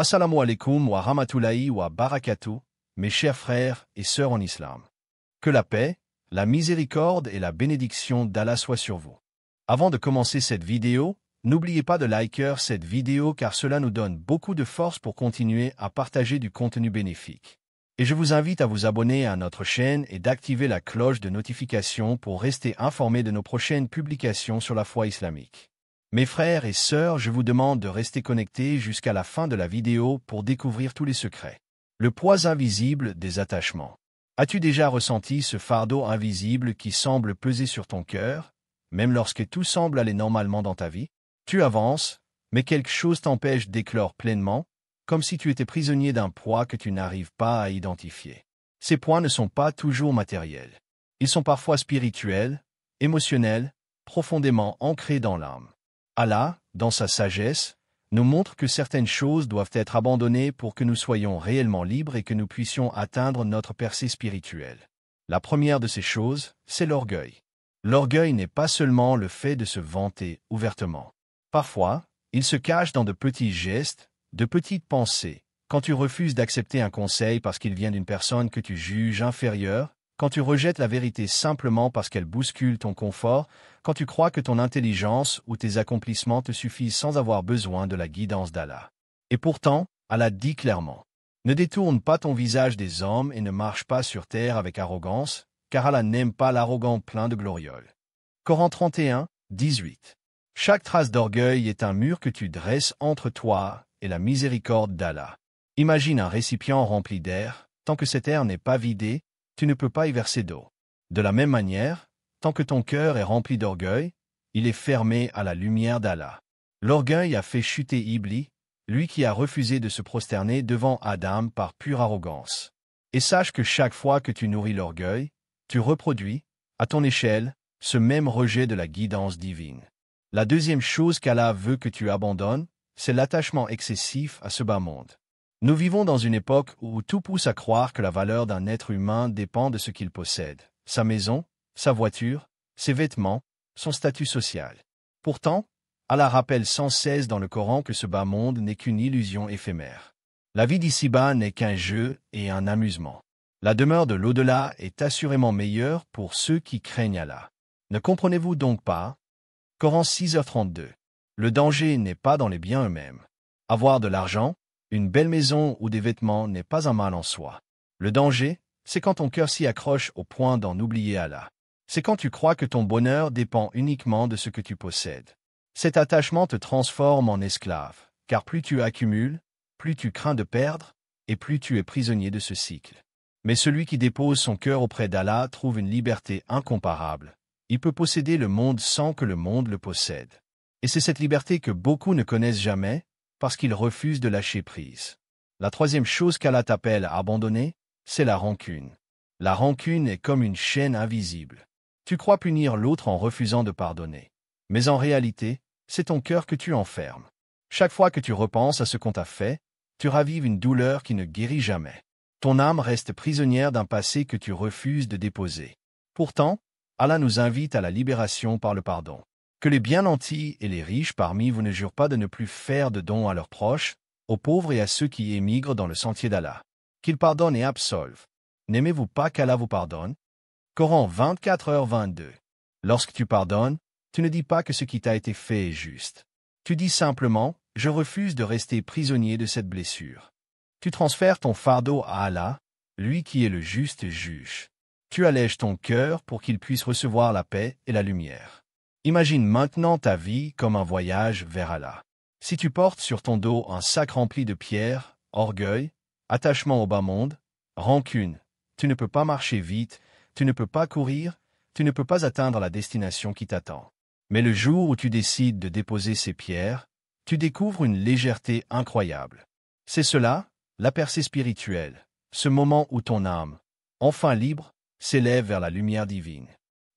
Assalamu alaikum wa rahmatullahi wa barakatuh, mes chers frères et sœurs en islam. Que la paix, la miséricorde et la bénédiction d'Allah soient sur vous. Avant de commencer cette vidéo, n'oubliez pas de liker cette vidéo car cela nous donne beaucoup de force pour continuer à partager du contenu bénéfique. Et je vous invite à vous abonner à notre chaîne et d'activer la cloche de notification pour rester informé de nos prochaines publications sur la foi islamique. Mes frères et sœurs, je vous demande de rester connectés jusqu'à la fin de la vidéo pour découvrir tous les secrets. Le poids invisible des attachements. As-tu déjà ressenti ce fardeau invisible qui semble peser sur ton cœur, même lorsque tout semble aller normalement dans ta vie? Tu avances, mais quelque chose t'empêche d'éclore pleinement, comme si tu étais prisonnier d'un poids que tu n'arrives pas à identifier. Ces poids ne sont pas toujours matériels. Ils sont parfois spirituels, émotionnels, profondément ancrés dans l'âme. Allah, dans sa sagesse, nous montre que certaines choses doivent être abandonnées pour que nous soyons réellement libres et que nous puissions atteindre notre percée spirituelle. La première de ces choses, c'est l'orgueil. L'orgueil n'est pas seulement le fait de se vanter ouvertement. Parfois, il se cache dans de petits gestes, de petites pensées, quand tu refuses d'accepter un conseil parce qu'il vient d'une personne que tu juges inférieure, quand tu rejettes la vérité simplement parce qu'elle bouscule ton confort, quand tu crois que ton intelligence ou tes accomplissements te suffisent sans avoir besoin de la guidance d'Allah. Et pourtant, Allah dit clairement, « Ne détourne pas ton visage des hommes et ne marche pas sur terre avec arrogance, car Allah n'aime pas l'arrogant plein de glorioles. » Coran 31, 18. Chaque trace d'orgueil est un mur que tu dresses entre toi et la miséricorde d'Allah. Imagine un récipient rempli d'air, tant que cet air n'est pas vidé, tu ne peux pas y verser d'eau. De la même manière, tant que ton cœur est rempli d'orgueil, il est fermé à la lumière d'Allah. L'orgueil a fait chuter Iblis, lui qui a refusé de se prosterner devant Adam par pure arrogance. Et sache que chaque fois que tu nourris l'orgueil, tu reproduis, à ton échelle, ce même rejet de la guidance divine. La deuxième chose qu'Allah veut que tu abandonnes, c'est l'attachement excessif à ce bas monde. Nous vivons dans une époque où tout pousse à croire que la valeur d'un être humain dépend de ce qu'il possède, sa maison, sa voiture, ses vêtements, son statut social. Pourtant, Allah rappelle sans cesse dans le Coran que ce bas monde n'est qu'une illusion éphémère. La vie d'ici-bas n'est qu'un jeu et un amusement. La demeure de l'au-delà est assurément meilleure pour ceux qui craignent Allah. Ne comprenez-vous donc pas? Coran 6h32. Le danger n'est pas dans les biens eux-mêmes. Avoir de l'argent, une belle maison ou des vêtements n'est pas un mal en soi. Le danger, c'est quand ton cœur s'y accroche au point d'en oublier Allah. C'est quand tu crois que ton bonheur dépend uniquement de ce que tu possèdes. Cet attachement te transforme en esclave, car plus tu accumules, plus tu crains de perdre, et plus tu es prisonnier de ce cycle. Mais celui qui dépose son cœur auprès d'Allah trouve une liberté incomparable. Il peut posséder le monde sans que le monde le possède. Et c'est cette liberté que beaucoup ne connaissent jamais, parce qu'ils refusent de lâcher prise. La troisième chose qu'Allah t'appelle à abandonner, c'est la rancune. La rancune est comme une chaîne invisible. Tu crois punir l'autre en refusant de pardonner. Mais en réalité, c'est ton cœur que tu enfermes. Chaque fois que tu repenses à ce qu'on t'a fait, tu ravives une douleur qui ne guérit jamais. Ton âme reste prisonnière d'un passé que tu refuses de déposer. Pourtant, Allah nous invite à la libération par le pardon. Que les bien nantis et les riches parmi vous ne jurent pas de ne plus faire de dons à leurs proches, aux pauvres et à ceux qui émigrent dans le sentier d'Allah. Qu'ils pardonnent et absolvent. N'aimez-vous pas qu'Allah vous pardonne? Coran 24h22. Lorsque tu pardonnes, tu ne dis pas que ce qui t'a été fait est juste. Tu dis simplement, je refuse de rester prisonnier de cette blessure. Tu transfères ton fardeau à Allah, lui qui est le juste juge. Tu allèges ton cœur pour qu'il puisse recevoir la paix et la lumière. Imagine maintenant ta vie comme un voyage vers Allah. Si tu portes sur ton dos un sac rempli de pierres, orgueil, attachement au bas monde, rancune, tu ne peux pas marcher vite, tu ne peux pas courir, tu ne peux pas atteindre la destination qui t'attend. Mais le jour où tu décides de déposer ces pierres, tu découvres une légèreté incroyable. C'est cela, la percée spirituelle, ce moment où ton âme, enfin libre, s'élève vers la lumière divine.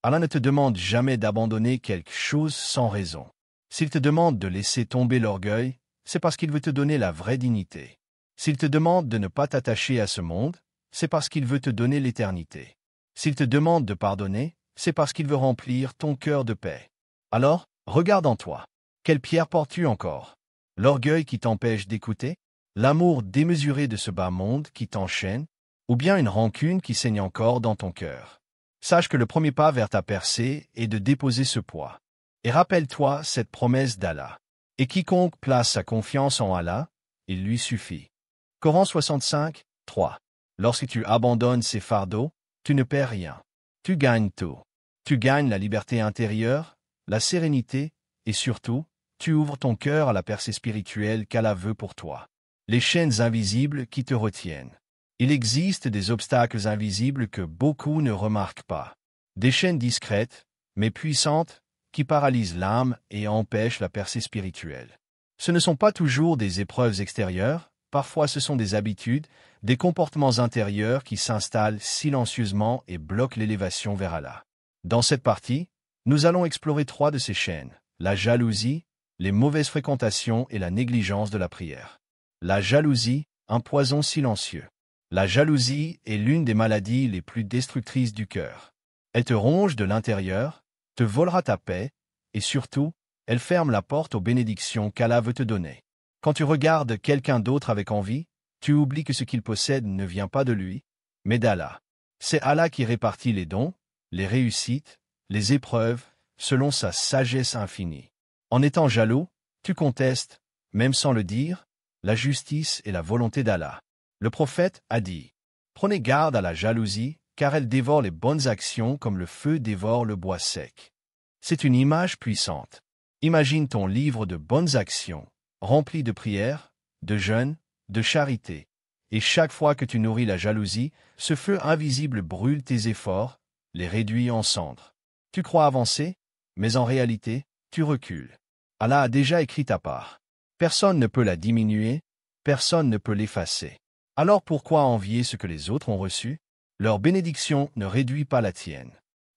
Allah ne te demande jamais d'abandonner quelque chose sans raison. S'il te demande de laisser tomber l'orgueil, c'est parce qu'il veut te donner la vraie dignité. S'il te demande de ne pas t'attacher à ce monde, c'est parce qu'il veut te donner l'éternité. S'il te demande de pardonner, c'est parce qu'il veut remplir ton cœur de paix. Alors, regarde en toi. Quelle pierre portes-tu encore? L'orgueil qui t'empêche d'écouter? l'amour démesuré de ce bas monde qui t'enchaîne, ou bien une rancune qui saigne encore dans ton cœur. Sache que le premier pas vers ta percée est de déposer ce poids. Et rappelle-toi cette promesse d'Allah. Et quiconque place sa confiance en Allah, il lui suffit. Coran 65, 3. Lorsque tu abandonnes ces fardeaux, tu ne perds rien. Tu gagnes tout. Tu gagnes la liberté intérieure, la sérénité, et surtout, tu ouvres ton cœur à la percée spirituelle qu'Allah veut pour toi. Les chaînes invisibles qui te retiennent. Il existe des obstacles invisibles que beaucoup ne remarquent pas. Des chaînes discrètes, mais puissantes, qui paralysent l'âme et empêchent la percée spirituelle. Ce ne sont pas toujours des épreuves extérieures, parfois ce sont des habitudes, des comportements intérieurs qui s'installent silencieusement et bloquent l'élévation vers Allah. Dans cette partie, nous allons explorer 3 de ces chaînes, la jalousie, les mauvaises fréquentations et la négligence de la prière. La jalousie, un poison silencieux. La jalousie est l'une des maladies les plus destructrices du cœur. Elle te ronge de l'intérieur, te volera ta paix, et surtout, elle ferme la porte aux bénédictions qu'Allah veut te donner. Quand tu regardes quelqu'un d'autre avec envie, tu oublies que ce qu'il possède ne vient pas de lui, mais d'Allah. C'est Allah qui répartit les dons, les réussites, les épreuves, selon sa sagesse infinie. En étant jaloux, tu contestes, même sans le dire, la justice et la volonté d'Allah. Le prophète a dit, « Prenez garde à la jalousie, car elle dévore les bonnes actions comme le feu dévore le bois sec. » C'est une image puissante. Imagine ton livre de bonnes actions, rempli de prières, de jeûnes, de charité. Et chaque fois que tu nourris la jalousie, ce feu invisible brûle tes efforts, les réduit en cendres. Tu crois avancer, mais en réalité, tu recules. Allah a déjà écrit ta part. Personne ne peut la diminuer, personne ne peut l'effacer. Alors pourquoi envier ce que les autres ont reçu? Leur bénédiction ne réduit pas la tienne.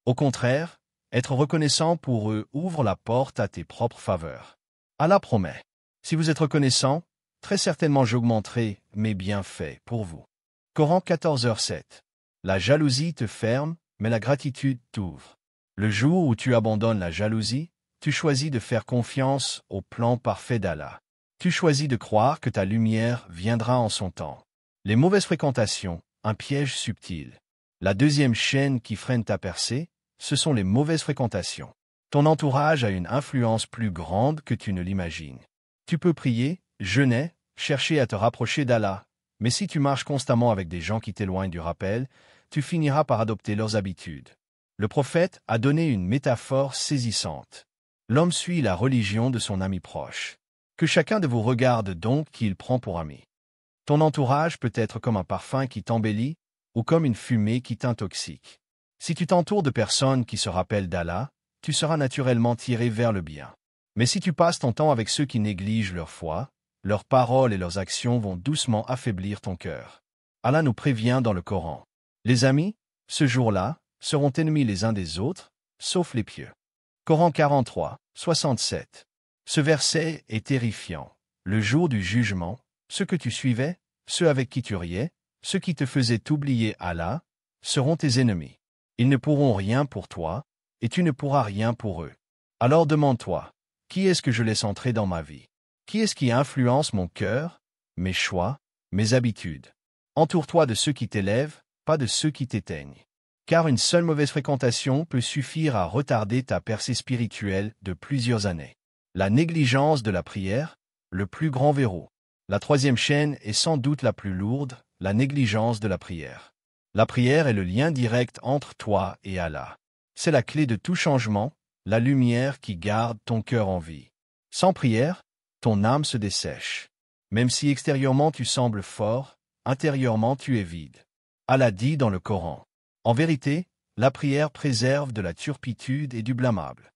Au contraire, être reconnaissant pour eux ouvre la porte à tes propres faveurs. Allah promet. Si vous êtes reconnaissant, très certainement j'augmenterai mes bienfaits pour vous. Coran 14h7. La jalousie te ferme, mais la gratitude t'ouvre. Le jour où tu abandonnes la jalousie, tu choisis de faire confiance au plan parfait d'Allah. Tu choisis de croire que ta lumière viendra en son temps. Les mauvaises fréquentations, un piège subtil. La deuxième chaîne qui freine ta percée, ce sont les mauvaises fréquentations. Ton entourage a une influence plus grande que tu ne l'imagines. Tu peux prier, jeûner, chercher à te rapprocher d'Allah, mais si tu marches constamment avec des gens qui t'éloignent du rappel, tu finiras par adopter leurs habitudes. Le prophète a donné une métaphore saisissante. L'homme suit la religion de son ami proche. Que chacun de vous regarde donc qui il prend pour ami. Ton entourage peut être comme un parfum qui t'embellit, ou comme une fumée qui t'intoxique. Si tu t'entoures de personnes qui se rappellent d'Allah, tu seras naturellement tiré vers le bien. Mais si tu passes ton temps avec ceux qui négligent leur foi, leurs paroles et leurs actions vont doucement affaiblir ton cœur. Allah nous prévient dans le Coran. Les amis, ce jour-là, seront ennemis les uns des autres, sauf les pieux. Coran 43, 67. Ce verset est terrifiant. Le jour du jugement, ceux que tu suivais, ceux avec qui tu riais, ceux qui te faisaient oublier Allah, seront tes ennemis. Ils ne pourront rien pour toi, et tu ne pourras rien pour eux. Alors demande-toi, qui est-ce que je laisse entrer dans ma vie? Qui est-ce qui influence mon cœur, mes choix, mes habitudes? Entoure-toi de ceux qui t'élèvent, pas de ceux qui t'éteignent. Car une seule mauvaise fréquentation peut suffire à retarder ta percée spirituelle de plusieurs années. La négligence de la prière, le plus grand verrou. La troisième chaîne est sans doute la plus lourde, la négligence de la prière. La prière est le lien direct entre toi et Allah. C'est la clé de tout changement, la lumière qui garde ton cœur en vie. Sans prière, ton âme se dessèche. Même si extérieurement tu sembles fort, intérieurement tu es vide. Allah dit dans le Coran. En vérité, la prière préserve de la turpitude et du blâmable.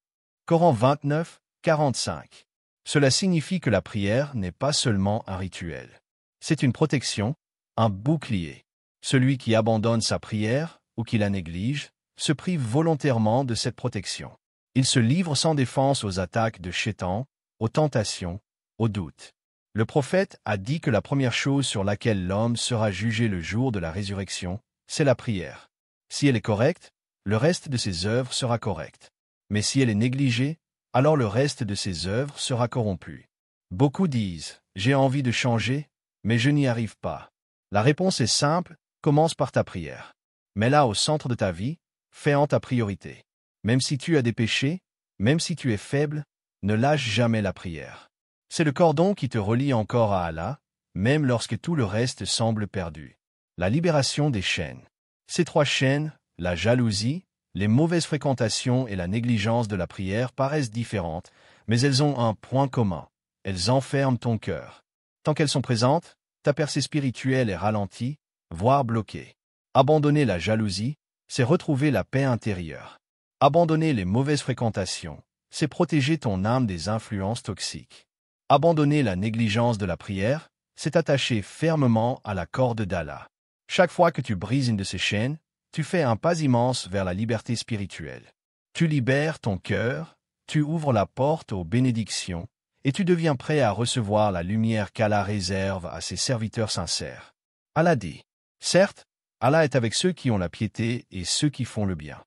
Coran 29, 45. Cela signifie que la prière n'est pas seulement un rituel. C'est une protection, un bouclier. Celui qui abandonne sa prière, ou qui la néglige, se prive volontairement de cette protection. Il se livre sans défense aux attaques de Shaitan, aux tentations, aux doutes. Le prophète a dit que la première chose sur laquelle l'homme sera jugé le jour de la résurrection, c'est la prière. Si elle est correcte, le reste de ses œuvres sera correct. Mais si elle est négligée, alors le reste de ses œuvres sera corrompu. Beaucoup disent « J'ai envie de changer, mais je n'y arrive pas. La réponse est simple, commence par ta prière. Mets-la au centre de ta vie, fais-en ta priorité. Même si tu as des péchés, même si tu es faible, ne lâche jamais la prière. C'est le cordon qui te relie encore à Allah, même lorsque tout le reste semble perdu. La libération des chaînes. Ces 3 chaînes, la jalousie, les mauvaises fréquentations et la négligence de la prière paraissent différentes, mais elles ont un point commun. Elles enferment ton cœur. Tant qu'elles sont présentes, ta percée spirituelle est ralentie, voire bloquée. Abandonner la jalousie, c'est retrouver la paix intérieure. Abandonner les mauvaises fréquentations, c'est protéger ton âme des influences toxiques. Abandonner la négligence de la prière, c'est t'attacher fermement à la corde d'Allah. Chaque fois que tu brises une de ces chaînes, tu fais un pas immense vers la liberté spirituelle. Tu libères ton cœur, tu ouvres la porte aux bénédictions, et tu deviens prêt à recevoir la lumière qu'Allah réserve à ses serviteurs sincères. Allah dit, certes, Allah est avec ceux qui ont la piété et ceux qui font le bien.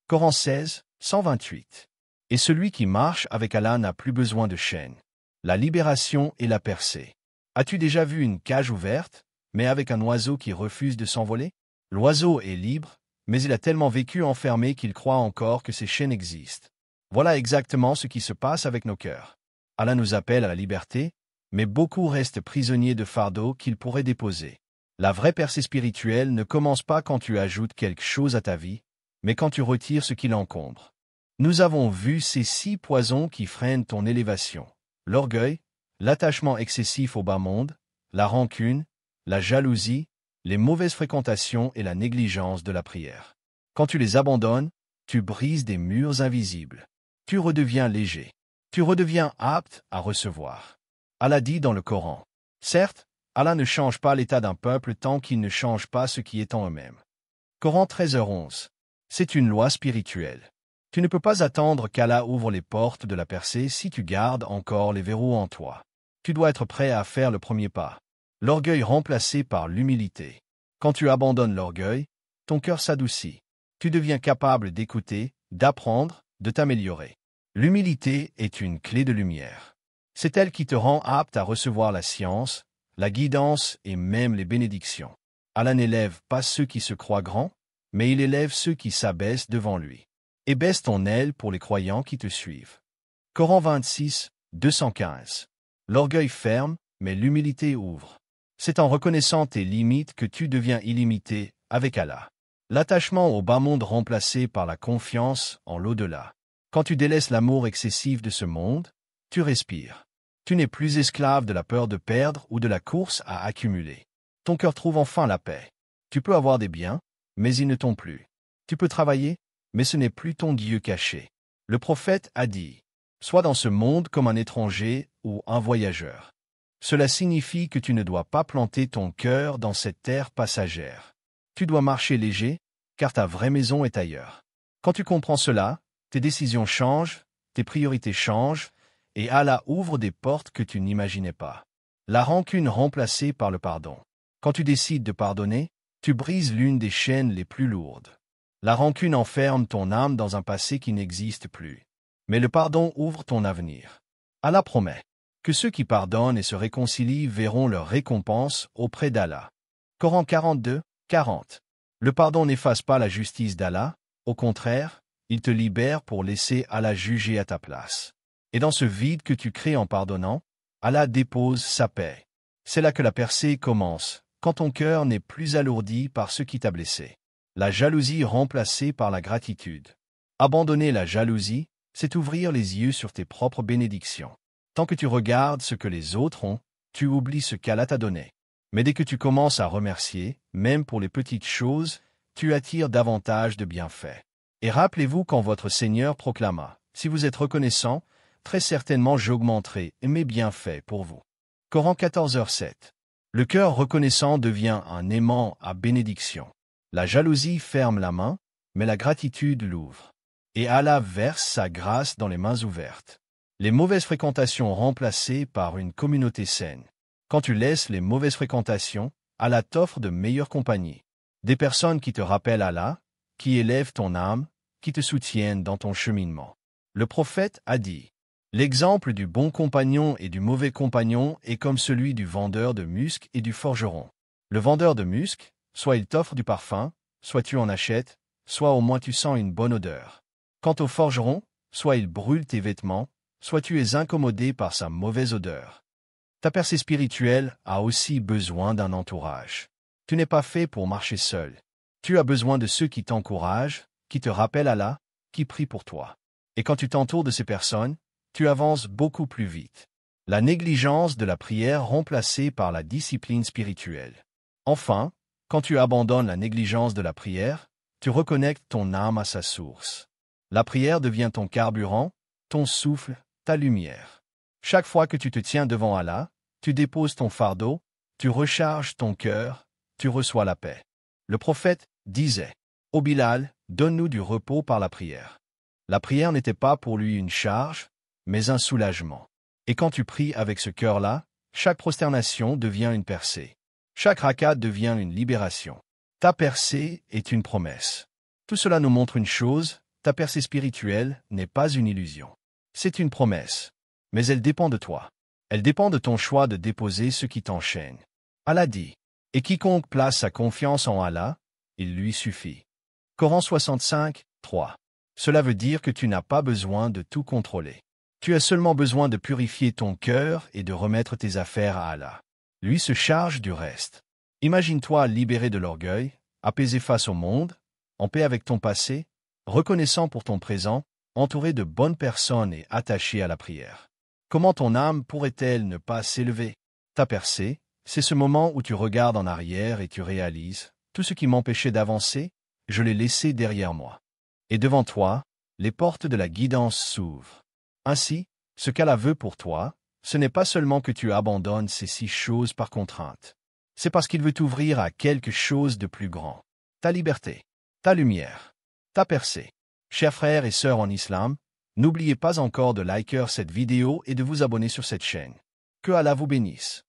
Coran 16, 128. Et celui qui marche avec Allah n'a plus besoin de chaînes. La libération et la percée. As-tu déjà vu une cage ouverte, mais avec un oiseau qui refuse de s'envoler? L'oiseau est libre, mais il a tellement vécu enfermé qu'il croit encore que ces chaînes existent. Voilà exactement ce qui se passe avec nos cœurs. Allah nous appelle à la liberté, mais beaucoup restent prisonniers de fardeaux qu'ils pourraient déposer. La vraie percée spirituelle ne commence pas quand tu ajoutes quelque chose à ta vie, mais quand tu retires ce qui l'encombre. Nous avons vu ces 6 poisons qui freinent ton élévation. L'orgueil, l'attachement excessif au bas monde, la rancune, la jalousie, les mauvaises fréquentations et la négligence de la prière. Quand tu les abandonnes, tu brises des murs invisibles. Tu redeviens léger. Tu redeviens apte à recevoir. Allah dit dans le Coran. Certes, Allah ne change pas l'état d'un peuple tant qu'il ne change pas ce qui est en eux-mêmes. Coran 13h11. C'est une loi spirituelle. Tu ne peux pas attendre qu'Allah ouvre les portes de la percée si tu gardes encore les verrous en toi. Tu dois être prêt à faire le premier pas. L'orgueil remplacé par l'humilité. Quand tu abandonnes l'orgueil, ton cœur s'adoucit. Tu deviens capable d'écouter, d'apprendre, de t'améliorer. L'humilité est une clé de lumière. C'est elle qui te rend apte à recevoir la science, la guidance et même les bénédictions. Allah n'élève pas ceux qui se croient grands, mais il élève ceux qui s'abaissent devant lui. Et baisse ton aile pour les croyants qui te suivent. Coran 26, 215. L'orgueil ferme, mais l'humilité ouvre. C'est en reconnaissant tes limites que tu deviens illimité avec Allah. L'attachement au bas monde remplacé par la confiance en l'au-delà. Quand tu délaisses l'amour excessif de ce monde, tu respires. Tu n'es plus esclave de la peur de perdre ou de la course à accumuler. Ton cœur trouve enfin la paix. Tu peux avoir des biens, mais ils ne t'ont plus. Tu peux travailler, mais ce n'est plus ton Dieu caché. Le prophète a dit, « Sois dans ce monde comme un étranger ou un voyageur. » Cela signifie que tu ne dois pas planter ton cœur dans cette terre passagère. Tu dois marcher léger, car ta vraie maison est ailleurs. Quand tu comprends cela, tes décisions changent, tes priorités changent, et Allah ouvre des portes que tu n'imaginais pas. La rancune remplacée par le pardon. Quand tu décides de pardonner, tu brises l'une des chaînes les plus lourdes. La rancune enferme ton âme dans un passé qui n'existe plus. Mais le pardon ouvre ton avenir. Allah promet que ceux qui pardonnent et se réconcilient verront leur récompense auprès d'Allah. Coran 42, 40. Le pardon n'efface pas la justice d'Allah, au contraire, il te libère pour laisser Allah juger à ta place. Et dans ce vide que tu crées en pardonnant, Allah dépose sa paix. C'est là que la percée commence, quand ton cœur n'est plus alourdi par ce qui t'a blessé. La jalousie remplacée par la gratitude. Abandonner la jalousie, c'est ouvrir les yeux sur tes propres bénédictions. Tant que tu regardes ce que les autres ont, tu oublies ce qu'Allah t'a donné. Mais dès que tu commences à remercier, même pour les petites choses, tu attires davantage de bienfaits. Et rappelez-vous quand votre Seigneur proclama, « Si vous êtes reconnaissant, très certainement j'augmenterai mes bienfaits pour vous. » Coran 14h7. Le cœur reconnaissant devient un aimant à bénédiction. La jalousie ferme la main, mais la gratitude l'ouvre. Et Allah verse sa grâce dans les mains ouvertes. Les mauvaises fréquentations remplacées par une communauté saine. Quand tu laisses les mauvaises fréquentations, Allah t'offre de meilleures compagnies. Des personnes qui te rappellent Allah, qui élèvent ton âme, qui te soutiennent dans ton cheminement. Le prophète a dit, « L'exemple du bon compagnon et du mauvais compagnon est comme celui du vendeur de musc et du forgeron. Le vendeur de musc, soit il t'offre du parfum, soit tu en achètes, soit au moins tu sens une bonne odeur. Quant au forgeron, soit il brûle tes vêtements, soit tu es incommodé par sa mauvaise odeur. Ta percée spirituelle a aussi besoin d'un entourage. Tu n'es pas fait pour marcher seul. Tu as besoin de ceux qui t'encouragent, qui te rappellent Allah, qui prient pour toi. Et quand tu t'entoures de ces personnes, tu avances beaucoup plus vite. La négligence de la prière remplacée par la discipline spirituelle. Enfin, quand tu abandonnes la négligence de la prière, tu reconnectes ton âme à sa source. La prière devient ton carburant, ton souffle, ta lumière. Chaque fois que tu te tiens devant Allah, tu déposes ton fardeau, tu recharges ton cœur, tu reçois la paix. Le prophète disait, « Ô Bilal, donne-nous du repos par la prière. » La prière n'était pas pour lui une charge, mais un soulagement. Et quand tu pries avec ce cœur-là, chaque prosternation devient une percée. Chaque rakat devient une libération. Ta percée est une promesse. Tout cela nous montre une chose, ta percée spirituelle n'est pas une illusion. C'est une promesse. Mais elle dépend de toi. Elle dépend de ton choix de déposer ce qui t'enchaîne. Allah dit, « Et quiconque place sa confiance en Allah, il lui suffit. » Coran 65, 3. Cela veut dire que tu n'as pas besoin de tout contrôler. Tu as seulement besoin de purifier ton cœur et de remettre tes affaires à Allah. Lui se charge du reste. Imagine-toi libéré de l'orgueil, apaisé face au monde, en paix avec ton passé, reconnaissant pour ton présent, entouré de bonnes personnes et attaché à la prière. Comment ton âme pourrait-elle ne pas s'élever? Ta percée, c'est ce moment où tu regardes en arrière et tu réalises, tout ce qui m'empêchait d'avancer, je l'ai laissé derrière moi. Et devant toi, les portes de la guidance s'ouvrent. Ainsi, ce qu'Allah veut pour toi, ce n'est pas seulement que tu abandonnes ces 6 choses par contrainte. C'est parce qu'il veut t'ouvrir à quelque chose de plus grand. Ta liberté, ta lumière, ta percée. Chers frères et sœurs en islam, n'oubliez pas encore de liker cette vidéo et de vous abonner sur cette chaîne. Que Allah vous bénisse.